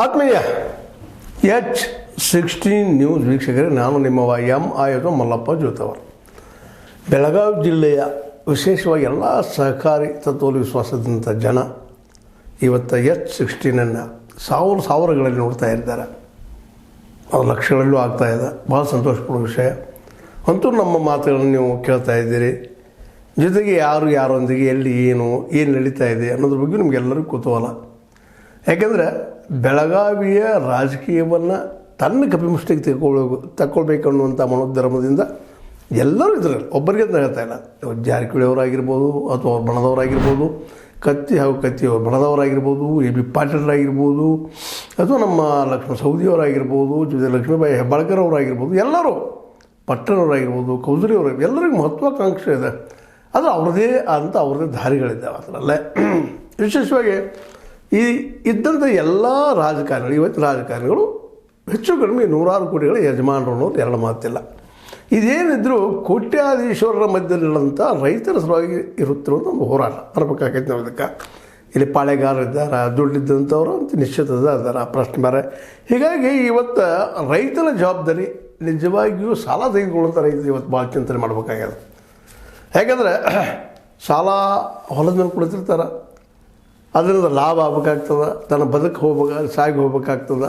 ಆತ್ಮೀಯ H16 news ವೀಕ್ಷಕರೇ, ನಾನು ನಿಮ್ಮವ ಆಯೋಗ ಮಲ್ಲಪ್ಪ ಜೋತವರು. ಬೆಳಗಾವಿ ಜಿಲ್ಲೆಯ ವಿಶೇಷವಾಗಿ ಎಲ್ಲ ಸಹಕಾರಿ ತತ್ವದಲ್ಲಿ ವಿಶ್ವಾಸದಂಥ ಜನ ಇವತ್ತು H16 ಸಾವಿರಗಳಲ್ಲಿ ನೋಡ್ತಾ ಇದ್ದಾರೆ. ಅದು ಲಕ್ಷಗಳಲ್ಲೂ ಆಗ್ತಾಯಿದೆ. ಭಾಳ ಸಂತೋಷಪಡೋ ವಿಷಯ. ಅಂತೂ ನಮ್ಮ ಮಾತುಗಳನ್ನು ನೀವು ಕೇಳ್ತಾ ಇದ್ದೀರಿ. ಜೊತೆಗೆ ಯಾರೊಂದಿಗೆ ಎಲ್ಲಿ ಏನು ನಡೀತಾ ಇದೆ ಅನ್ನೋದ್ರ ಬಗ್ಗೆ ನಿಮಗೆಲ್ಲರಿಗೂ ಕುತೂಹಲ. ಯಾಕೆಂದರೆ ಬೆಳಗಾವಿಯ ರಾಜಕೀಯವನ್ನು ತನ್ನ ಕಪಿಮುಷ್ಟಿಗೆ ತಗೊಳ್ಬೇಕು ಅನ್ನುವಂಥ ಮನೋಧರ್ಮದಿಂದ ಎಲ್ಲರೂ ಇದರಲ್ಲಿ ಒಬ್ಬರಿಗೆ ಅಂತ ಹೇಳ್ತಾ ಇಲ್ಲ. ಜಾರಕಿಹೊಳಿ ಅವರಾಗಿರ್ಬೋದು, ಅಥವಾ ಅವ್ರ ಬಣದವರಾಗಿರ್ಬೋದು, ಕತ್ತಿ ಅವ್ರ ಬಣದವರಾಗಿರ್ಬೋದು, AB ಪಾಟೀಲರಾಗಿರ್ಬೋದು, ಅಥವಾ ನಮ್ಮ ಲಕ್ಷ್ಮಣ ಸವದಿಯವರಾಗಿರ್ಬೋದು, ಜೊತೆ ಲಕ್ಷ್ಮೀಬಾಯಿ ಹೆಬ್ಬಾಳ್ಕರ್ ಅವರಾಗಿರ್ಬೋದು, ಎಲ್ಲರೂ ಪಟ್ಟಣವರಾಗಿರ್ಬೋದು, ಕೌಸರಿ ಅವರಾಗಿರ್ಬೋದು, ಎಲ್ಲರಿಗೂ ಮಹತ್ವಾಕಾಂಕ್ಷೆ ಇದೆ. ಆದರೆ ಅವ್ರದ್ದೇ ದಾರಿಗಳಿದ್ದಾವೆ. ಅದರಲ್ಲೇ ವಿಶೇಷವಾಗಿ ಇದ್ದಂಥ ಎಲ್ಲ ರಾಜಕಾರಣಿಗಳು, ಇವತ್ತು ರಾಜಕಾರಣಿಗಳು ಹೆಚ್ಚು ಕಡಿಮೆ 100 ಕೋಟಿಗಳ ಯಜಮಾನರು ಅನ್ನೋದು ಎರಡು ಮಾತಿಲ್ಲ. ಇದೇನಿದ್ರೂ ಕೋಟ್ಯಾಧೀಶ್ವರರ ಮಧ್ಯದಲ್ಲಿರುವಂಥ ರೈತರ ಸಲುವಾಗಿ ಇರುತ್ತಿರುವಂಥ ಒಂದು ಹೋರಾಟ ಅನ್ಬೇಕಾಗೈತೆ. ನಾವು ಇದಕ್ಕೆ ಇಲ್ಲಿ ಪಾಳೆಗಾರರಿದ್ದಾರೆ, ದುಡ್ಡಿದ್ದಂಥವ್ರು ಅಂತ ನಿಶ್ಚಿತದ ಇದ್ದಾರೆ, ಪ್ರಶ್ನೆ ಬೇರೆ. ಹೀಗಾಗಿ ಇವತ್ತು ರೈತನ ಜವಾಬ್ದಾರಿ ನಿಜವಾಗಿಯೂ ಸಾಲ ತೆಗೆದುಕೊಳ್ಳುವಂಥ ರೈತರು ಇವತ್ತು ಭಾಳ ಚಿಂತನೆ ಮಾಡಬೇಕಾಗ್ಯದ. ಯಾಕಂದರೆ ಸಾಲ ಹೊಲದ ಮೇಲೆ ಕುಳಿತಿರ್ತಾರೆ, ಅದರಿಂದ ಲಾಭ ಆಗ್ಬೇಕಾಗ್ತದೆ, ತನ್ನ ಸಾಗಿ ಹೋಗ್ಬೇಕಾಗ್ತದೆ.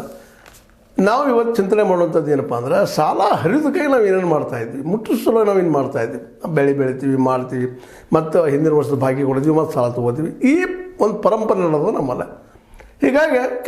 ನಾವು ಇವತ್ತು ಚಿಂತನೆ ಮಾಡುವಂಥದ್ದು ಏನಪ್ಪ ಅಂದರೆ, ಸಾಲ ಹರಿದಕ್ಕಾಗಿ ನಾವು ಏನೇನು ಮಾಡ್ತಾಯಿದ್ವಿ, ಮುಟ್ಟಿಸಲು ನಾವೇನು ಮಾಡ್ತಾಯಿದ್ವಿ, ಬೆಳಿತೀವಿ, ಮಾಡ್ತೀವಿ, ಮತ್ತು ಹಿಂದಿನ ವರ್ಷದ ಭಾಗ್ಯ ಕೊಡ್ತೀವಿ, ಮತ್ತು ಸಾಲ ತೊಗೋತೀವಿ. ಈ ಒಂದು ಪರಂಪರೆ ನಡೆದು ನಮ್ಮಲ್ಲ. ಹೀಗಾಗಿ